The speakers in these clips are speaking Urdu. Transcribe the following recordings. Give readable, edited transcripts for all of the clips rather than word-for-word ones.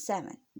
7,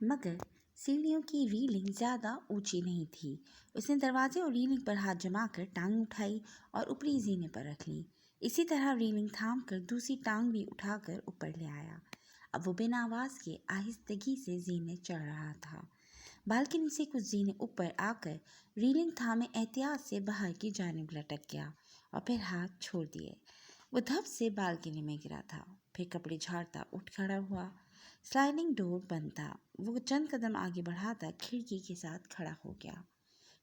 مگر سیڑھیوں کی ریلنگ زیادہ اونچی نہیں تھی۔ اس نے دروازے اور ریلنگ پر ہاتھ جما کر ٹانگ اٹھائی اور اوپری زینے پر رکھ لی۔ اسی طرح ریلنگ تھام کر دوسری ٹانگ بھی اٹھا کر اوپر لے آیا۔ اب وہ بنا آواز کے آہستگی سے زینے چڑھ رہا تھا۔ بالکنی سے کچھ زینے اوپر آ کر ریلنگ تھامے احتیاط سے باہر کی جانب لٹک گیا اور پھر ہاتھ چھوڑ دیے۔ وہ دھپ سے بالکنی میں گرا تھا، پھر کپڑے جھاڑتا اٹھ کھڑا ہوا۔ سلائڈنگ ڈور بند تھا۔ وہ چند قدم آگے بڑھاتا کھڑکی کے ساتھ کھڑا ہو گیا۔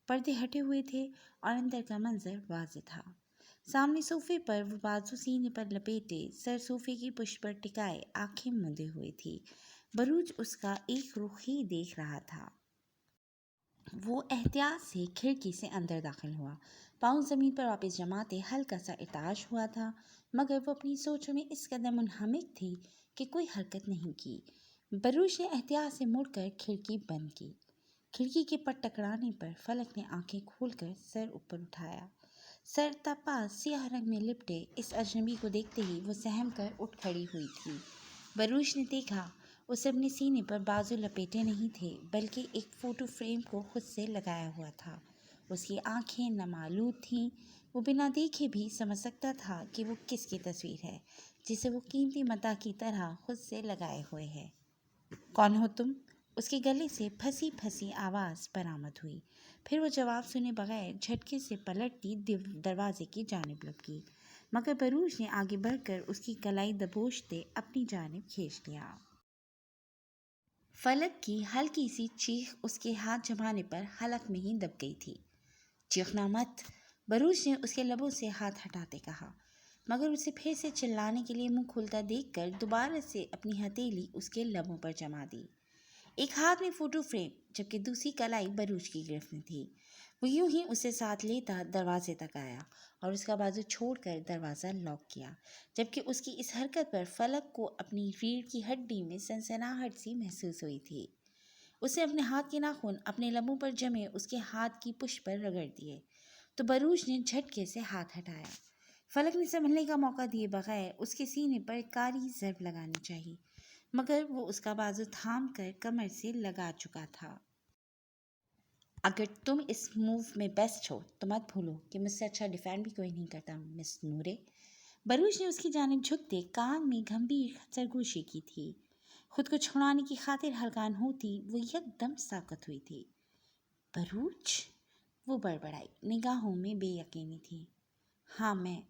پردے ہٹے ہوئے تھے اور اندر کا منظر واضح تھا۔ سامنے صوفے پر وہ بازو سینے پر لپیٹے، سر صوفے کی پشت پر ٹکائے، آنکھیں مندے ہوئے تھی۔ بروج اس کا ایک رخ ہی دیکھ رہا تھا۔ وہ احتیاط سے کھڑکی سے اندر داخل ہوا۔ پاؤں زمین پر واپس جماتے ہلکا سا ارتعاش ہوا تھا، مگر وہ اپنی سوچوں میں اس قدر منہمک تھی کہ کوئی حرکت نہیں کی۔ بروج نے احتیاط سے مڑ کر کھڑکی بند کی۔ کھڑکی کے پٹ ٹکرانے پر فلک نے آنکھیں کھول کر سر اوپر اٹھایا۔ سر تا پا سیاہ رنگ میں لپٹے اس اجنبی کو دیکھتے ہی وہ سہم کر اٹھ کھڑی ہوئی تھی۔ بروج نے دیکھا اسے اپنے سینے پر بازو لپیٹے نہیں تھے، بلکہ ایک فوٹو فریم کو خود سے لگایا ہوا تھا۔ اس کی آنکھیں نم آلود تھیں۔ وہ بنا دیکھے بھی سمجھ سکتا تھا کہ وہ کس کی تصویر ہے جسے وہ قیمتی متاع کی طرح خود سے لگائے ہوئے ہے۔ کون ہو تم؟ اس کے گلے سے پھنسی پھنسی آواز برآمد ہوئی۔ پھر وہ جواب سنے بغیر جھٹکے سے پلٹتی دروازے کی جانب لپکی، مگر بروج نے آگے بڑھ کر اس کی کلائی دبوچتے اپنی جانب کھینچ لیا۔ فلک کی ہلکی سی چیخ اس کے ہاتھ جمانے پر حلق میں ہی دب گئی تھی۔ چیخنا مت، بروج نے اس کے لبوں سے ہاتھ ہٹاتے کہا، مگر اسے پھر سے چلانے کے لیے منہ کھولتا دیکھ کر دوبارہ سے اپنی ہتھیلی اس کے لبوں پر جما دی۔ ایک ہاتھ میں فوٹو فریم جبکہ دوسری کلائی بروج کی گرفت میں تھی۔ وہ یوں ہی اسے ساتھ لیتا دروازے تک آیا اور اس کا بازو چھوڑ کر دروازہ لاک کیا، جبکہ اس کی اس حرکت پر فلک کو اپنی ریڑھ کی ہڈی میں سنسناہٹ سی محسوس ہوئی تھی۔ اس نے اپنے ہاتھ کے ناخن اپنے لبوں پر جمے اس کے ہاتھ کی پشت پر رگڑ دیے تو بروج نے جھٹکے سے ہاتھ ہٹایا۔ فلک نے سنبھلنے کا موقع دیے بغیر اس کے سینے پر کاری ضرب لگانی چاہی، مگر وہ اس کا بازو تھام کر کمر سے لگا چکا تھا۔ اگر تم اس موو میں بیسٹ ہو تو مت بھولو کہ مجھ سے اچھا ڈیفینڈ بھی کوئی نہیں کرتا مس نورے۔ بروج نے اس کی جانب جھکتے کان میں گمبھیر سرگوشی کی تھی۔ خود کو چھڑانے کی خاطر ہلکان ہوتی وہ یک دم ساکت ہوئی تھی۔ بروج؟ وہ بڑبڑائی، نگاہوں میں بے یقینی تھی۔ ہاں میں۔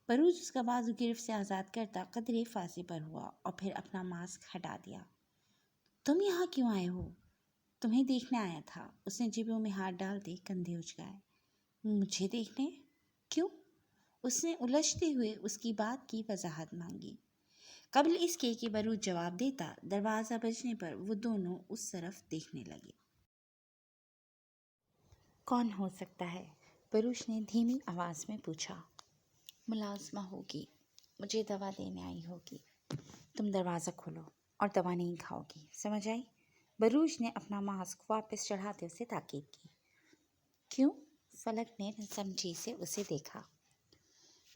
بروج اس کا بازو گرفت سے آزاد کرتا قدرے فاصلے پر ہوا اور پھر اپنا ماسک ہٹا دیا۔ تم یہاں کیوں آئے ہو؟ تمہیں دیکھنے آیا تھا۔ اس نے جیبوں میں ہاتھ ڈالتے کندھے اچکائے۔ مجھے دیکھنے؟ کیوں؟ اس نے الجھتے ہوئے اس کی بات کی وضاحت مانگی۔ قبل اس کے کہ بروج جواب دیتا، دروازہ بجنے پر وہ دونوں اس طرف دیکھنے لگے۔ کون ہو سکتا ہے؟ بروج نے دھیمی آواز میں پوچھا۔ ملازمہ ہوگی، مجھے دوا دینے آئی ہوگی۔ تم دروازہ کھولو اور دوا نہیں کھاؤ گی، سمجھ آئی؟ بروج نے اپنا ماسک واپس چڑھاتے اسے تاکید کی۔ کیوں؟ فلک نے سمجھی سے اسے دیکھا۔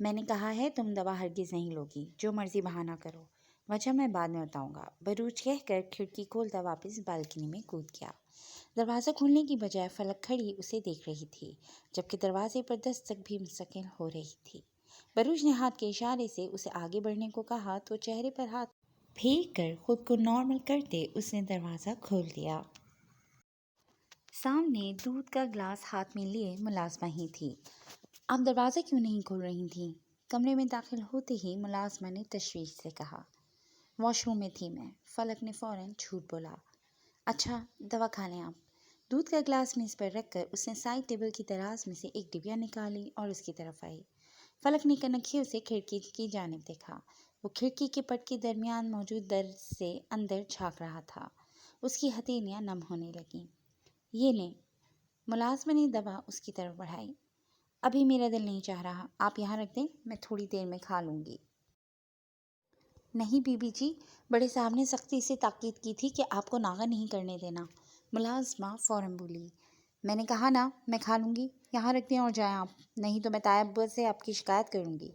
میں نے کہا ہے تم دوا ہرگز نہیں لوگی، جو مرضی بہانہ کرو، وجہ میں بعد میں بتاؤں گا، بروج کہہ کر کھڑکی کھولتا واپس بالکنی میں کود گیا۔ دروازہ کھولنے کی بجائے فلک کھڑی اسے دیکھ رہی تھی، جبکہ دروازے پر دستک بھی مستقل ہو رہی تھی۔ بروج نے ہاتھ کے اشارے سے اسے آگے بڑھنے کو کہا تو چہرے پر ہاتھ پھیر کر خود کو نارمل کرتے اس نے دروازہ کھول دیا۔ سامنے دودھ کا گلاس ہاتھ میں لیے ملازمہ ہی تھی۔ آپ دروازہ کیوں نہیں کھول رہی تھیں؟ کمرے میں داخل ہوتے ہی ملازمہ نے تشویش سے کہا۔ واش روم میں تھی میں، فلک نے فوراً جھوٹ بولا۔ اچھا، دوا کھا لیں آپ۔ دودھ کا گلاس میز پر رکھ کر اس نے سائڈ ٹیبل کی دراز میں سے ایک ڈبیا نکالی اور اس کی طرف آئی۔ فلک نے کنکھیوں سے کھڑکی کی جانب دیکھا۔ وہ کھڑکی کے پٹ کے درمیان موجود درز سے اندر جھانک رہا تھا۔ اس کی ہتھیلیاں نم ہونے لگیں۔ یہ لیں۔ ملازمہ نے دوا اس کی طرف بڑھائی۔ ابھی میرا دل نہیں چاہ رہا، آپ یہاں رکھ دیں، میں تھوڑی دیر میں کھا لوں گی۔ نہیں بی بی جی، بڑے صاحب نے سختی سے تاکید کی تھی کہ آپ کو ناغہ نہیں کرنے دینا۔ ملازمہ فوراً بولی۔ میں نے کہا نا میں کھا لوں گی، یہاں رکھ دیں اور جائیں آپ، نہیں تو میں تائب سے آپ کی شکایت کروں گی۔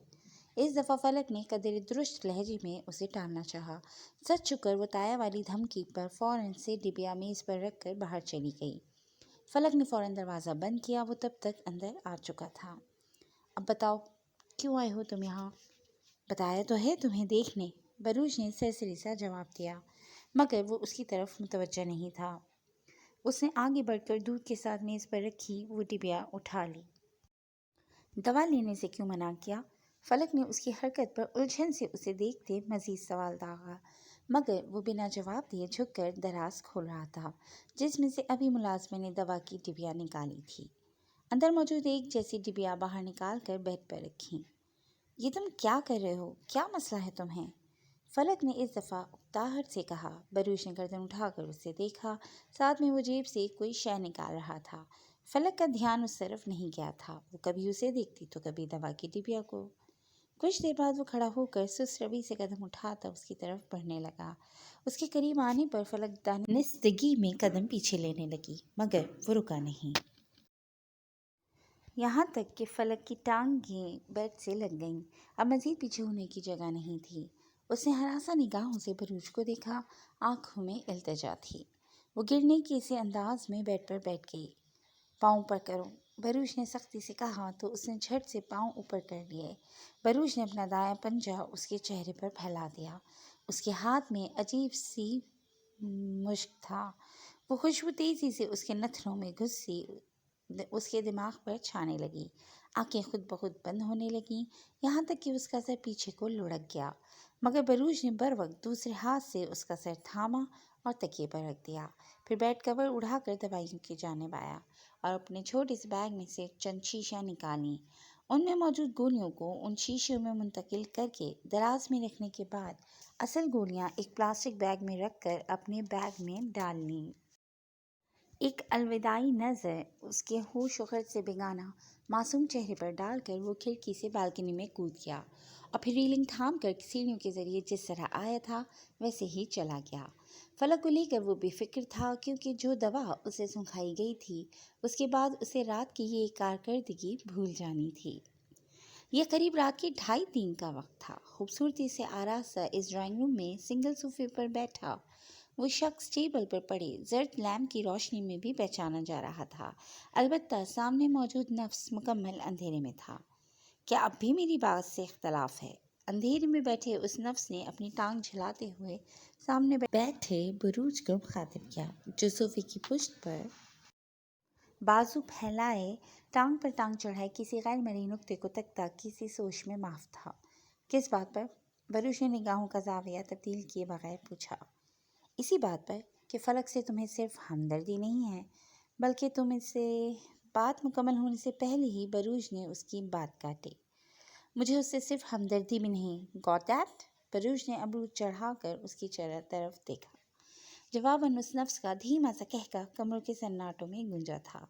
اس دفعہ فلک نے قدر درست لہجے میں اسے ٹالنا چاہا۔ سچ چکر وہ تایا والی دھمکی پر فوراً سے ڈبیا میز پر رکھ کر باہر چلی گئی۔ فلک نے فوراً دروازہ بند کیا، وہ تب تک اندر آ چکا تھا۔ اب بتاؤ کیوں آئے ہو تم یہاں؟ بتایا تو ہے تمہیں دیکھنے، بروج نے سرسری سا جواب دیا، مگر وہ اس کی طرف متوجہ نہیں تھا۔ اس نے آگے بڑھ کر دودھ کے ساتھ میز پر رکھی وہ ڈبیا اٹھا لی۔ دوا لینے سے کیوں منع کیا؟ فلک نے اس کی حرکت پر الجھن سے اسے دیکھتے مزید سوال داغا، مگر وہ بنا جواب دیے جھک کر دراز کھول رہا تھا جس میں سے ابھی ملازمے نے دوا کی ڈبیا نکالی تھی۔ اندر موجود ایک جیسی ڈبیا باہر نکال کر بیڈ پر رکھی۔ یہ تم کیا کر رہے ہو؟ کیا مسئلہ ہے تمہیں؟ فلک نے اس دفعہ اکتاہٹ سے کہا۔ بروج نے گردن اٹھا کر اسے دیکھا، ساتھ میں وہ جیب سے کوئی شے نکال رہا تھا۔ فلک کا دھیان اس طرف نہیں گیا تھا، وہ کبھی اسے دیکھتی تو کبھی دوا کی ڈبیا کو۔ کچھ دیر بعد وہ کھڑا ہو کر سست روی سے قدم اٹھاتا اس کی طرف بڑھنے لگا۔ اس کے قریب آنے پر فلک دانستگی میں قدم پیچھے لینے لگی، مگر وہ رکا نہیں۔ یہاں تک کہ فلک کی ٹانگیں بیڈ سے لگ گئیں۔ اب مزید پیچھے ہونے کی جگہ نہیں تھی۔ اس نے ہراساں نگاہوں سے بروج کو دیکھا، آنکھوں میں التجا تھی۔ وہ گرنے کے سے انداز میں بیڈ پر بیٹھ گئی۔ پاؤں اوپر کرو، بروج نے سختی سے کہا تو اس نے جھٹ سے پاؤں اوپر کر لیے۔ بروج نے اپنا دایاں پنجہ اس کے چہرے پر پھیلا دیا۔ اس کے ہاتھ میں عجیب سی مشک تھا۔ وہ خوشبو تیزی سے اس کے نتھنوں میں گھسی، اس کے دماغ پر چھانے لگی۔ آنکھیں خود بخود بند ہونے لگیں، یہاں تک کہ اس کا سر پیچھے کو لڑک گیا، مگر بروج نے بروقت دوسرے ہاتھ سے اس کا سر تھاما اور تکیے پر رکھ دیا۔ پھر بیڈ کور اڑا کر دوائیوں کی جانب آیا اور اپنے چھوٹے سے بیگ میں سے چند شیشیاں نکالیں۔ ان میں موجود گولیوں کو ان شیشیوں میں منتقل کر کے دراز میں رکھنے کے بعد اصل گولیاں ایک پلاسٹک بیگ میں رکھ کر اپنے بیگ میں ڈال لیں۔ ایک الوداعی نظر اس کے ہوش و خرد سے بیگانہ معصوم چہرے پر ڈال کر وہ کھڑکی سے بالکنی میں کود گیا اور پھر ریلنگ تھام کر سیڑھیوں کے ذریعے جس طرح آیا تھا ویسے ہی چلا گیا۔ فلک کو لے کر وہ بے فکر تھا، کیونکہ جو دوا اسے سنگھائی گئی تھی اس کے بعد اسے رات کی یہ کارکردگی بھول جانی تھی۔ یہ قریب رات کے 2:30 کا وقت تھا۔ خوبصورتی سے آراستہ اس ڈرائنگ روم میں سنگل صوفے پر بیٹھا وہ شخص ٹیبل پر پڑے زرد لیمپ کی روشنی میں بھی پہچانا جا رہا تھا، البتہ سامنے موجود نفس مکمل اندھیرے میں تھا۔ کیا اب بھی میری بات سے اختلاف ہے؟ اندھیرے میں بیٹھے اس نفس نے اپنی ٹانگ جھلاتے ہوئے سامنے بیٹھے بروج کو مخاطب کیا، جو صوفے کی پشت پر بازو پھیلائے ٹانگ پر ٹانگ چڑھائے کسی غیر مرئی نقطے کو تکتا کسی سوچ میں محو تھا۔ کس بات پر؟ بروج نے نگاہوں کا زاویہ تبدیل کیے بغیر پوچھا۔ اسی بات پر کہ فلک سے تمہیں صرف ہمدردی نہیں ہے بلکہ تم اسے بات مکمل ہونے سے پہلے ہی بروج نے اس کی بات کاٹی۔ مجھے اس سے صرف ہمدردی بھی نہیں، گاٹ دیٹ؟ بروج نے ابرو چڑھا کر اس کی طرف دیکھا۔ جواباً اس نفس کا دھیما سا قہقہ کمروں کے سناٹوں میں گونجا تھا۔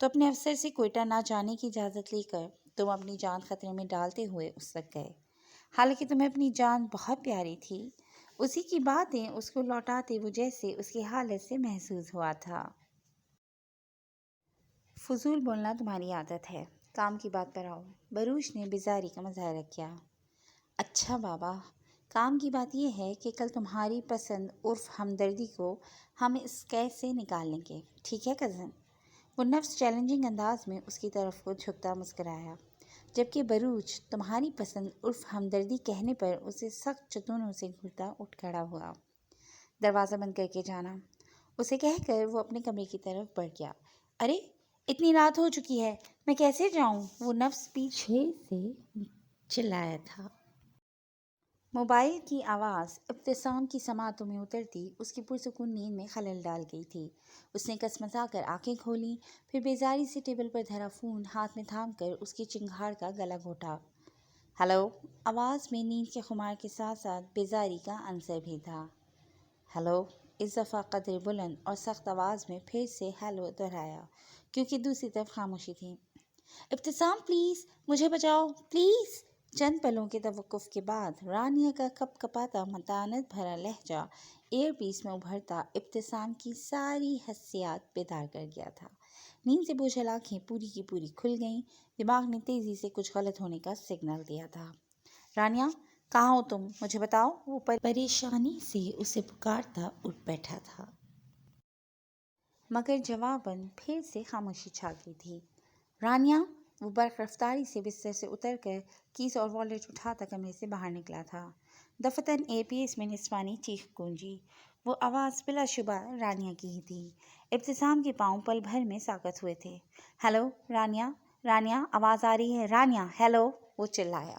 تو اپنے افسر سے کوئٹہ نہ جانے کی اجازت لے کر تم اپنی جان خطرے میں ڈالتے ہوئے اس تک گئے، حالانکہ تمہیں اپنی جان بہت پیاری تھی۔ اسی کی باتیں اس کو لوٹاتے وہ جیسے اس کی حالت سے محظوظ ہوا تھا۔ فضول بولنا تمہاری عادت ہے، کام کی بات پر آؤ، بروج نے بیزاری کا مظاہرہ کیا۔ اچھا بابا، کام کی بات یہ ہے کہ کل تمہاری پسند عرف ہمدردی کو ہم اس قید سے نکال لیں گے، ٹھیک ہے کزن؟ وہ نفس چیلنجنگ انداز میں اس کی طرف کو جھکتا مسکرایا، جبکہ بروج تمہاری پسند عرف ہمدردی کہنے پر اسے سخت ستونوں سے گھورتا اٹھ کھڑا ہوا۔ دروازہ بند کر کے جانا، اسے کہہ کر وہ اپنے کمرے کی طرف بڑھ گیا۔ ارے اتنی رات ہو چکی ہے، میں کیسے جاؤں؟ وہ نفس پیچھے سے چلایا تھا۔ موبائل کی آواز ابتسام کی سماعتوں میں اترتی اس کی پرسکون نیند میں خلل ڈال گئی تھی۔ اس نے کسمسا کر آنکھیں کھولیں، پھر بیزاری سے ٹیبل پر دھرا فون ہاتھ میں تھام کر اس کی چنگھاڑ کا گلا گھونٹا۔ ہیلو، آواز میں نیند کے خمار کے ساتھ ساتھ بیزاری کا عنصر بھی تھا۔ ہیلو، اس دفعہ قدرے بلند اور سخت آواز میں پھر سے ہیلو دہرایا، کیونکہ دوسری طرف خاموشی تھی۔ ابتسام پلیز، مجھے بچاؤ پلیز۔ چند پلوں کے توقف کے بعد رانیہ کا کپ کپاتا متانت بھرا لہجہ ایئر پیس میں ابھرتا ابتسام کی ساری حسیات بیدار کر گیا تھا۔ نیند سے بوجھل آنکھیں پوری کی پوری کھل گئیں، دماغ نے تیزی سے کچھ غلط ہونے کا سگنل دیا تھا۔ رانیہ کہاں ہو تم؟ مجھے بتاؤ۔ وہ پریشانی سے اسے پکارتا اٹھ بیٹھا تھا، مگر جواباً پھر سے خاموشی چھا گئی تھی۔ رانیہ، وہ برق رفتاری سے بستر سے اتر کر کیس اور والیٹ اٹھاتا کمرے سے باہر نکلا تھا۔ دفتن APS میں نسوانی چیخ گونجی۔ وہ آواز بلا شبہ رانیہ کی ہی تھی۔ ابتسام کے پاؤں پل بھر میں ساکت ہوئے تھے۔ ہیلو رانیہ، رانیہ آواز آ رہی ہے؟ رانیہ ہیلو، وہ چلایا،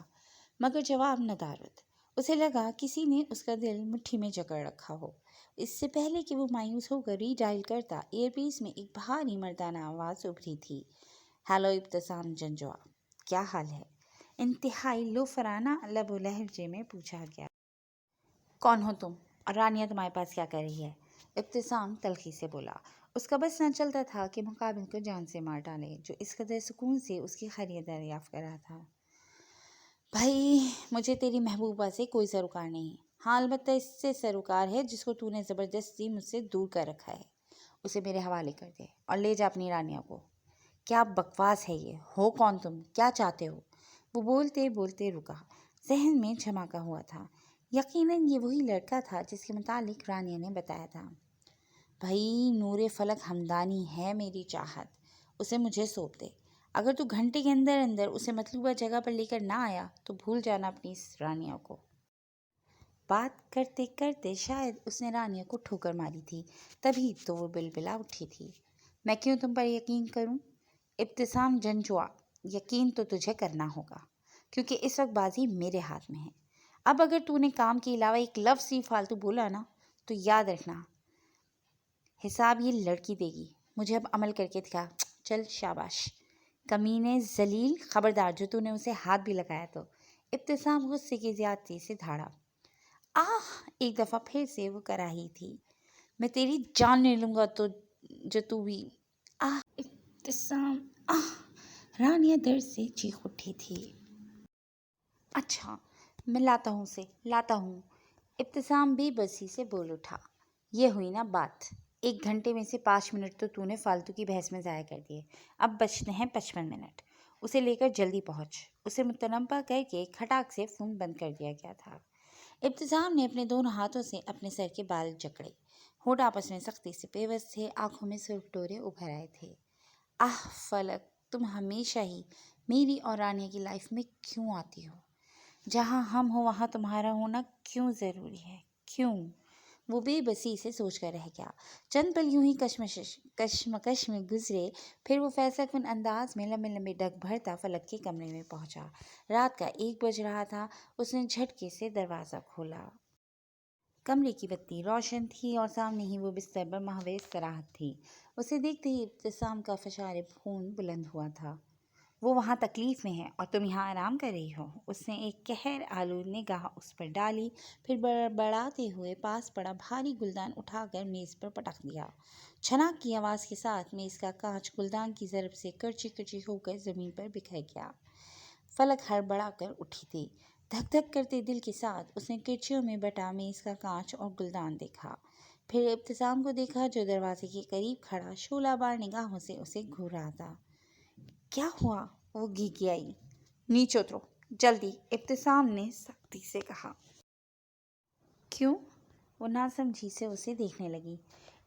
مگر جواب ندارد۔ اسے لگا کسی نے اس کا دل مٹھی میں جکڑ رکھا ہو۔ اس سے پہلے کہ وہ مایوس ہو کر ری ڈائل کرتا، ایئر پیس میں ایک بھاری مردانہ آواز ابھری تھی۔ ہیلو ابتسام جنجوا، کیا حال ہے؟ انتہائی لوفرانہ لب و لہجے میں پوچھا گیا۔ کون ہو تم؟ اور رانیہ تمہارے پاس کیا کر رہی ہے؟ ابتسام تلخی سے بولا۔ اس کا بس نہ چلتا تھا کہ مقابل کو جان سے مار ڈالے، جو اس قدر سکون سے اس کی خیریت دریافت کر رہا تھا۔ بھائی، مجھے تیری محبوبہ سے کوئی سروکار نہیں۔ ہاں، البتہ اس سے سروکار ہے جس کو تو نے زبردستی مجھ سے دور کر رکھا ہے۔ اسے میرے حوالے کر دے اور لے جا اپنی رانیہ کو۔ کیا بکواس ہے یہ؟ ہو کون تم؟ کیا چاہتے ہو؟ وہ بولتے بولتے رکا، ذہن میں جھماکا ہوا تھا۔ یقیناً یہ وہی لڑکا تھا جس کے متعلق رانیہ نے بتایا تھا۔ بھائی، نور فلک ہمدانی ہے میری چاہت، اسے مجھے سونپ دے۔ اگر تو گھنٹے کے اندر اندر اسے مطلوبہ جگہ پر لے کر نہ آیا تو بھول جانا اپنی اس رانیہ کو۔ بات کرتے کرتے شاید اس نے رانیہ کو ٹھوکر ماری تھی، تبھی تو وہ بلبلا اٹھی تھی۔ میں کیوں تم پر یقین کروں؟ ابتسام جنجوا، یقین تو تجھے کرنا ہوگا، کیونکہ اس وقت بازی میرے ہاتھ میں ہے۔ اب اگر تو نے کام کے علاوہ ایک لفظ ہی فالتو بولا نا، تو یاد رکھنا حساب یہ لڑکی دے گی۔ مجھے اب عمل کر کے دکھا۔ چل شاباش کمینے ذلیل، خبردار جو تو نے اسے ہاتھ بھی لگایا تو۔ ابتسام غصے کی زیادتی سے دھاڑا۔ ایک دفعہ پھر سے وہ کراہی تھی۔ میں تیری جان لے لوں گا تو بھی۔ ابتسام رانیہ درد سے چیخ اٹھی تھی۔ اچھا، میں لاتا ہوں اسے، لاتا ہوں۔ ابتسام بے بسی سے بول اٹھا۔ یہ ہوئی نا بات؟ 1 گھنٹے میں سے 5 منٹ تو نے فالتو کی بحث میں ضائع کر دیے، اب بچتے ہیں 55 منٹ۔ اسے لے کر جلدی پہنچ۔ اسے متنبہ کر کے کھٹاک سے فون بند کر دیا گیا تھا۔ ابتسام نے اپنے دونوں ہاتھوں سے اپنے سر کے بال جکڑے، ہونٹ آپس میں سختی سے پیوست تھے، آنکھوں میں سرخ ڈورے ابھر آئے تھے۔ فلک، تم ہمیشہ ہی میری اور رانیہ کی لائف میں کیوں آتی ہو؟ جہاں ہم ہو وہاں تمہارا ہونا کیوں ضروری ہے؟ کیوں؟ وہ بے بسی سے سوچ کر رہ گیا۔ چند پل یوں ہی کشمکش میں گزرے، پھر وہ فیصلہ کن انداز میں لمبے لمبے ڈگ بھرتا فلک کے کمرے میں پہنچا۔ رات کا 1 بج رہا تھا۔ اس نے جھٹکے سے دروازہ کھولا۔ کمرے کی بتی روشن تھی اور سامنے ہی وہ بستر پر محو استراحت تھی۔ اسے دیکھتے ہی ابتسام کا فشار خون بلند ہوا تھا۔ وہ وہاں تکلیف میں ہے اور تم یہاں آرام کر رہی ہو۔ اس نے ایک قہر آلود نگاہ اس پر ڈالی، پھر بڑبڑاتے ہوئے پاس پڑا بھاری گلدان اٹھا کر میز پر پٹک دیا۔ چھناک کی آواز کے ساتھ میز کا کانچ گلدان کی ضرب سے کرچی کرچی ہو کر زمین پر بکھر گیا۔ فلک ہڑبڑا کر اٹھی تھی۔ دھک دھک کرتے دل کے ساتھ اس نے کرچیوں میں بٹا میز کا کانچ اور گلدان دیکھا، پھر ابتسام کو دیکھا جو دروازے کے قریب کھڑا شعلہ بار نگاہوں سے اسے گھور رہا تھا۔ کیا ہوا؟ وہ گھگیائی۔ نیچے اترو جلدی، ابتسام نے سختی سے کہا۔ کیوں؟ وہ ناسمجھی سے اسے دیکھنے لگی۔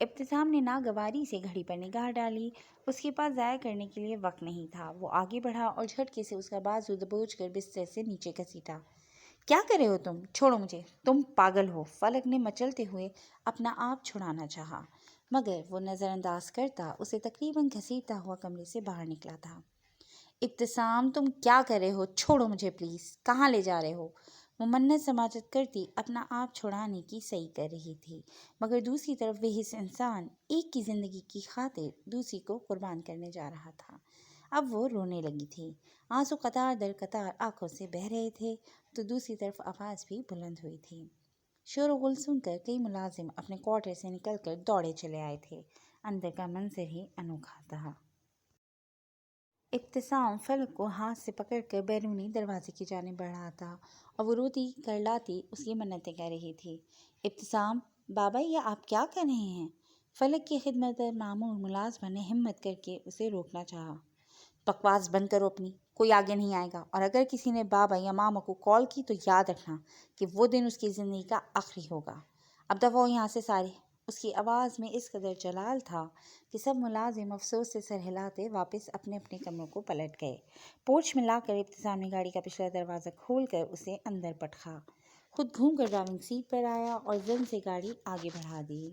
ابتسام نے ناگواری سے گھڑی پر نگاہ ڈالی۔ اس کے پاس ضائع کرنے کے لیے وقت نہیں تھا۔ وہ آگے بڑھا اور جھٹکے سے اس کا بازو دبوچ کر بستر سے نیچے گھسیٹا۔ کیا کر رہے ہو تم؟ چھوڑو مجھے، تم پاگل ہو۔ فلک نے مچلتے ہوئے اپنا آپ چھڑانا چاہا، مگر وہ نظر انداز کرتا اسے تقریباً گھسیٹتا ہوا کمرے سے باہر نکلا تھا۔ ابتسام، تم کیا کر رہے ہو؟ چھوڑو مجھے پلیز، کہاں لے جا رہے ہو؟ وہ منت سماجت کرتی اپنا آپ چھڑانے کی صحیح کر رہی تھی، مگر دوسری طرف بے حس انسان ایک کی زندگی کی خاطر دوسری کو قربان کرنے جا رہا تھا۔ اب وہ رونے لگی تھی۔ آنسو قطار در قطار آنکھوں سے بہہ رہے تھے تو دوسری طرف آواز بھی بلند ہوئی تھی۔ شور و غل سن کر کئی ملازم اپنے کوارٹر سے نکل کر دوڑے چلے آئے تھے۔ اندر کا منظر ہی انوکھا تھا۔ ابتسام فلک کو ہاتھ سے پکڑ کر بیرونی دروازے کی جانب بڑھ رہا تھا اور وہ روتی کرلاتی اس کی منتیں کہہ رہی تھی۔ ابتسام، بابا یہ آپ کیا کر رہے ہیں؟ فلک کی خدمت معمور ملازمہ نے ہمت کر کے اسے روکنا چاہا۔ بکواس بند کرو اپنی، کوئی آگے نہیں آئے گا، اور اگر کسی نے بابا یا ماما کو کال کی تو یاد رکھنا کہ وہ دن اس کی زندگی کا آخری ہوگا۔ اب دفعہ یہاں سے سارے۔ اس کی آواز میں اس قدر جلال تھا کہ سب ملازم افسوس سے سر ہلاتے واپس اپنے اپنے کمروں کو پلٹ گئے۔ پورچ میں لا کر ابتسام نے گاڑی کا پچھلا دروازہ کھول کر اسے اندر پٹکا، خود گھوم کر ڈرائیونگ سیٹ پر آیا اور زن سے گاڑی آگے بڑھا دی۔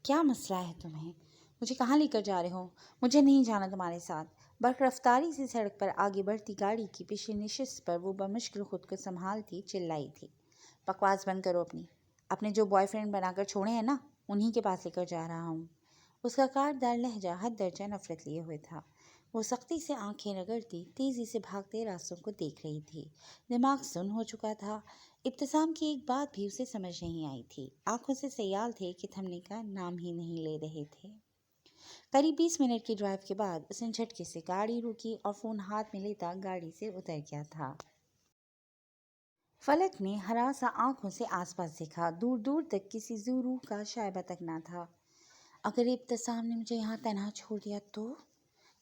کیا مسئلہ ہے تمہیں؟ مجھے کہاں لے کر جا رہے ہو؟ مجھے نہیں جانا تمہارے ساتھ۔ برق رفتاری سے سڑک پر آگے بڑھتی گاڑی کی پچھلی نشست پر وہ بمشکل خود کو سنبھالتی چلائی تھی، بکواس بند کرو اپنے جو بوائے فرینڈ بنا کر چھوڑے ہیں نا، انہی کے پاس لے کر جا رہا ہوں۔ اس کا کاردار لہجہ حد درجہ نفرت لیے ہوئے تھا۔ وہ سختی سے آنکھیں رگڑتی تیزی سے بھاگتے راستوں کو دیکھ رہی تھی۔ دماغ سن ہو چکا تھا۔ ابتسام کی ایک بات بھی اسے سمجھ نہیں آئی تھی، آنکھوں سے سیال تھے کہ تھمنے کا نام ہی نہیں لے رہے تھے۔ قریب 20 منٹ کی ڈرائیو کے بعد اس نے جھٹکے سے گاڑی روکی اور فون ہاتھ میں لیتا گاڑی سے اتر گیا تھا۔ فلک نے ہراساں آنکھوں سے آس پاس دیکھا، دور دور تک کسی زو روح کا شائبہ تک نہ تھا۔ اگر ابتسام نے مجھے یہاں تنہا چھوڑ دیا تو؟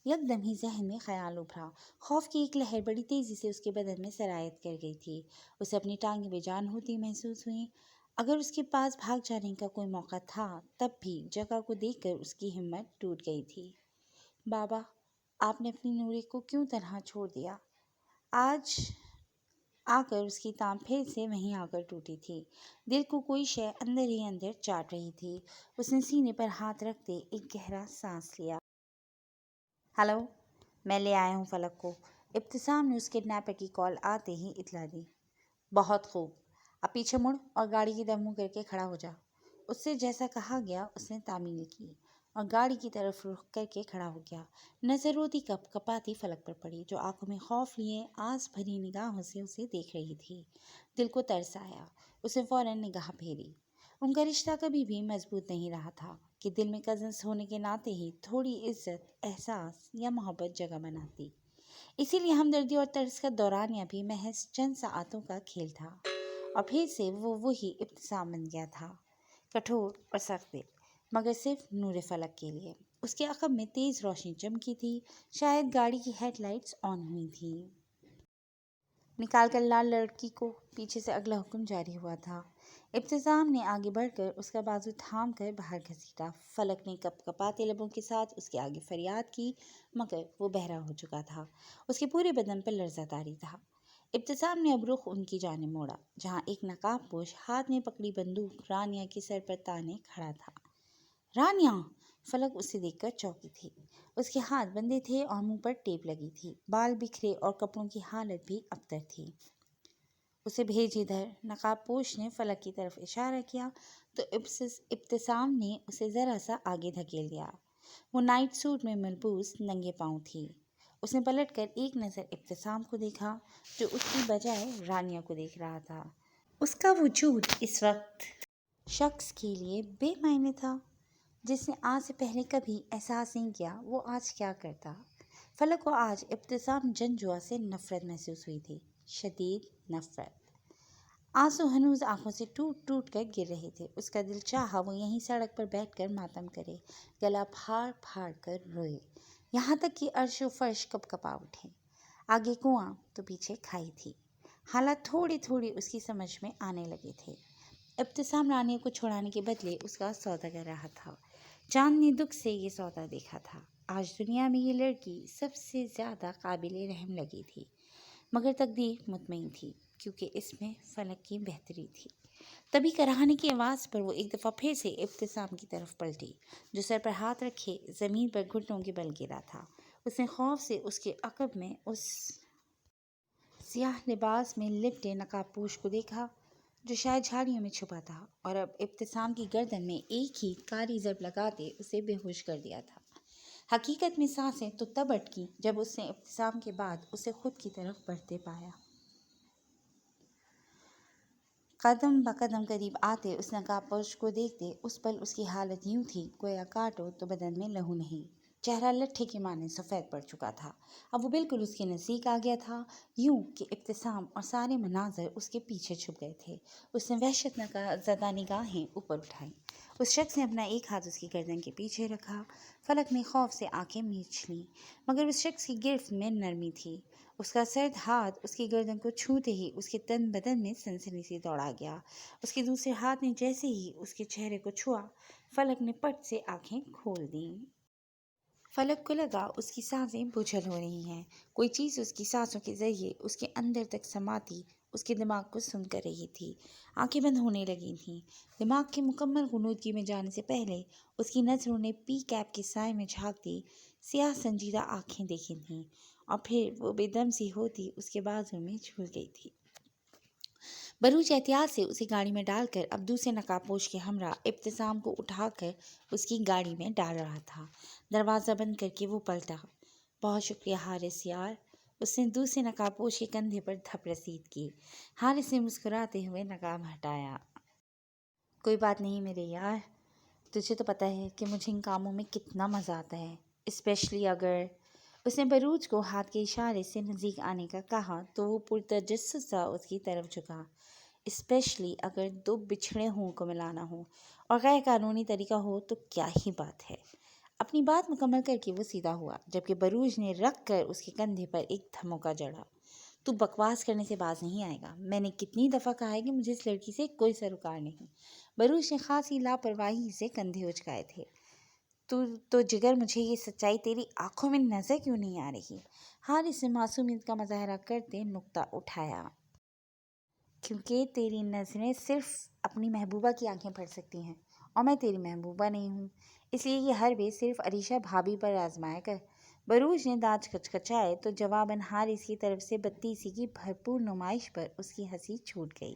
یکدم ہی ذہن میں خیال ابھرا۔ خوف کی ایک لہر بڑی تیزی سے اس کے بدن میں سرایت کر گئی تھی۔ اسے اپنی ٹانگیں بے جان ہوتی محسوس ہوئیں۔ اگر اس کے پاس بھاگ جانے کا کوئی موقع تھا، تب بھی جگہ کو دیکھ کر اس کی ہمت ٹوٹ گئی تھی۔ بابا، آپ نے اپنی نورے کو کیوں تنہا چھوڑ دیا؟ آج آ کر اس کی ٹانگ پھر سے وہیں آ کر ٹوٹی تھی۔ دل کو کوئی شے اندر ہی اندر چاٹ رہی تھی۔ اس نے سینے پر ہاتھ رکھتے ایک گہرا سانس لیا۔ ہیلو، میں لے آیا ہوں فلک کو، ابتسام نے اس کڈنیپر کی کال آتے ہی اطلاع دی۔ بہت خوب، اب پیچھے مڑ اور گاڑی کی طرف منہ کر کے کھڑا ہو جا۔ اس سے جیسا کہا گیا اس نے تعمیل کی اور گاڑی کی طرف رخ کر کے کھڑا ہو گیا۔ نظر روتی کپ کپاتی فلک پر پڑی، جو آنکھوں میں خوف لیے آس بھری نگاہوں سے اسے دیکھ رہی تھی۔ دل کو ترس آیا، اس نے فوراً نگاہ پھیری۔ ان کا رشتہ کبھی بھی مضبوط نہیں رہا تھا کہ دل میں کزنس ہونے کے ناطے ہی تھوڑی عزت، احساس یا محبت جگہ بناتی۔ اسی لیے ہمدردی اور ترس کا دورانیہ بھی محض چند ساعتوں کا کھیل تھا، اور پھر سے وہ وہی ابتسام بن گیا تھا، کٹھور اور سخت دل، مگر صرف نور فلک کے لیے۔ اس کے عقب میں تیز روشنی چمکی تھی، شاید گاڑی کی ہیڈ لائٹس آن ہوئی تھیں۔ نکال کر لال لڑکی کو، پیچھے سے اگلا حکم جاری ہوا تھا۔ ابتسام نے آگے بڑھ کر اس کا بازو تھام کر باہر گھسیٹا۔ فلک نے کپ کپاتے لبوں کے ساتھ اس کے آگے فریاد کی، مگر وہ بہرا ہو چکا تھا، اس کے پورے بدن پر لرزہ طاری تھا۔ ابتسام نے اب رخ ان کی جانب موڑا، جہاں ایک نقاب پوش ہاتھ میں پکڑی بندوق رانیہ کے سر پر تانے کھڑا تھا۔ رانیہ! فلک اسے دیکھ کر چونکی تھی۔ اس کے ہاتھ بندھے تھے اور منہ پر ٹیپ لگی تھی، بال بکھرے اور کپڑوں کی حالت بھی ابتر تھی۔ اسے بھیج ادھر، نقاب پوش نے فلک کی طرف اشارہ کیا تو ابتسام نے اسے ذرا سا آگے دھکیل دیا۔ وہ نائٹ سوٹ میں ملبوس ننگے پاؤں تھی۔ اس نے پلٹ کر ایک نظر ابتسام کو دیکھا، جو اس کی بجائے رانیہ کو دیکھ رہا تھا۔ اس کا وجود اس وقت شخص کے لیے بے معنی تھا، جس نے آج سے پہلے کبھی احساس نہیں کیا وہ آج کیا کرتا۔ فلک کو آج ابتسام جنجوا سے نفرت محسوس ہوئی تھی، شدید نفرت۔ آنسو ہنوز آنکھوں سے ٹوٹ ٹوٹ کر گر رہے تھے۔ اس کا دل چاہا وہ یہیں سڑک پر بیٹھ کر ماتم کرے، گلا پھاڑ پھاڑ کر روئے، یہاں تک کہ عرش و فرش کپ کپا اٹھے۔ آگے کنواں تو پیچھے کھائی تھی۔ حالات تھوڑے تھوڑے اس کی سمجھ میں آنے لگے تھے۔ ابتسام رانیہ کو چھڑانے کے بدلے اس کا سودا کر رہا تھا۔ چاند نے دکھ سے یہ سودا دیکھا تھا۔ آج دنیا میں یہ لڑکی سب سے زیادہ قابل رحم لگی تھی، مگر تقدیر مطمئن تھی، کیونکہ اس میں فلک کی بہتری تھی۔ تبھی کراہنے کی آواز پر وہ ایک دفعہ پھر سے ابتسام کی طرف پلٹی، جو سر پر ہاتھ رکھے زمین پر گھٹنوں کے بل گرا تھا۔ اس نے خوف سے اس کے عقب میں اس سیاہ لباس میں لپٹے نقاب پوش کو دیکھا، جو شاید جھاڑیوں میں چھپا تھا، اور اب ابتسام کی گردن میں ایک ہی کاری ضرب لگاتے اسے بے ہوش کر دیا تھا۔ حقیقت میں سانسیں تو تب اٹکیں جب اس نے ابتسام کے بعد اسے خود کی طرف بڑھتے پایا۔ قدم بقدم قریب آتے اس نقاب پوش کو دیکھتے اس پل اس کی حالت یوں تھی گویا کاٹو تو بدن میں لہو نہیں۔ چہرہ لٹھے کے مانند سفید پڑ چکا تھا۔ اب وہ بالکل اس کے نزدیک آ گیا تھا، یوں کہ ابتسام اور سارے مناظر اس کے پیچھے چھپ گئے تھے۔ اس نے وحشت زدہ نگاہیں اوپر اٹھائیں۔ اس شخص نے اپنا ایک ہاتھ اس کی گردن کے پیچھے رکھا۔ فلک نے خوف سے آنکھیں میچ لیں، مگر اس شخص کی گرفت میں نرمی تھی۔ اس کا سرد ہاتھ اس کی گردن کو چھوتے ہی اس کے تن بدن میں سنسنی سی دوڑا گیا۔ اس کے دوسرے ہاتھ نے جیسے ہی اس کے چہرے کو چھوا، فلک نے پٹ سے آنکھیں کھول دیں۔ فلک کو لگا اس کی سانسیں بجھل ہو رہی ہیں، کوئی چیز اس کی سانسوں کے ذریعے اس کے اندر تک سماتی اس کے دماغ کو سن کر رہی تھی۔ آنکھیں بند ہونے لگی تھیں۔ دماغ کے مکمل غنودگی میں جانے سے پہلے اس کی نظروں نے پی کیپ کے سائے میں جھانکتی سیاہ سنجیدہ آنکھیں دیکھی تھیں، اور پھر وہ بے دم سی ہوتی اس کے بازو میں جھول گئی تھی۔ بروچ احتیاط سے اسے گاڑی میں ڈال کر اب دوسرے نقاب پوش کے ہمراہ ابتسام کو اٹھا کر اس کی گاڑی میں ڈال رہا تھا۔ دروازہ بند کر کے وہ پلٹا۔ بہت شکریہ حارث یار، اس نے دوسرے نقاب پوش کے کندھے پر دھپ رسید کی۔ حارث نے مسکراتے ہوئے نقاب ہٹایا۔ کوئی بات نہیں میرے یار، تجھے تو پتہ ہے کہ مجھے ان کاموں میں کتنا مزہ آتا ہے، اسپیشلی اگر… اس نے بروچ کو ہاتھ کے اشارے سے نزدیک آنے کا کہا تو وہ پرتجسس سا اس کی طرف جھکا۔ اسپیشلی اگر دو بچھڑے ہوں کو ملانا ہو اور غیر قانونی طریقہ ہو تو کیا ہی بات ہے۔ اپنی بات مکمل کر کے وہ سیدھا ہوا، جبکہ بروچ نے رکھ کر اس کے کندھے پر ایک دھموکا جڑا۔ تو بکواس کرنے سے باز نہیں آئے گا، میں نے کتنی دفعہ کہا ہے کہ مجھے اس لڑکی سے کوئی سروکار نہیں۔ بروچ نے خاصی لاپرواہی سے کندھے اچکائے تھے۔ تو جگر مجھے یہ سچائی تیری آنکھوں میں نظر کیوں نہیں آ رہی؟ حارث نے معصومیت کا مظاہرہ کرتے نکتہ اٹھایا۔ کیونکہ تیری نظریں صرف اپنی محبوبہ کی آنکھیں پڑھ سکتی ہیں، اور میں تیری محبوبہ نہیں ہوں، اس لیے یہ حربے صرف عریشہ بھابھی پر آزمایا کر۔ بروچ نے دانت کچکچائے تو جواباً حارث کی طرف سے بدتیزی کی بھرپور نمائش پر اس کی ہنسی چھوٹ گئی۔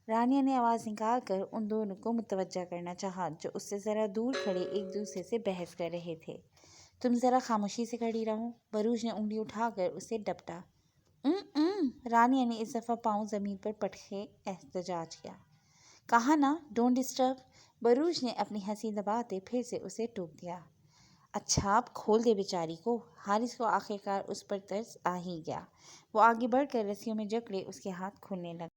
رانیہ نے آواز نکال کر ان دونوں کو متوجہ کرنا چاہا جو اس سے ذرا دور کھڑے ایک دوسرے سے بحث کر رہے تھے۔ تم ذرا خاموشی سے کھڑی رہو، بروچ نے انگلی اٹھا کر اسے ڈپٹا۔ رانیہ نے اس دفعہ پاؤں زمین پر پٹکے احتجاج کیا۔ کہا نا ڈونٹ ڈسٹرب، بروچ نے اپنی ہنسی دباتے پھر سے اسے ٹوک دیا۔ اچھا اب کھول دے بیچاری کو۔ حارث کو آخرکار اس پر ترس آ ہی گیا۔ وہ آگے بڑھ کر رسیوں میں جکڑے اس کے ہاتھ کھولنے لگا۔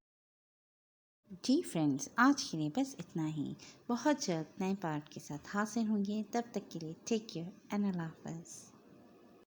جی فرینڈز، آج کے لیے بس اتنا ہی۔ بہت جلد نئے پارٹ کے ساتھ حاضر ہوں گے، تب تک کے لیے ٹیک کیئر اینڈ اللہ حافظ۔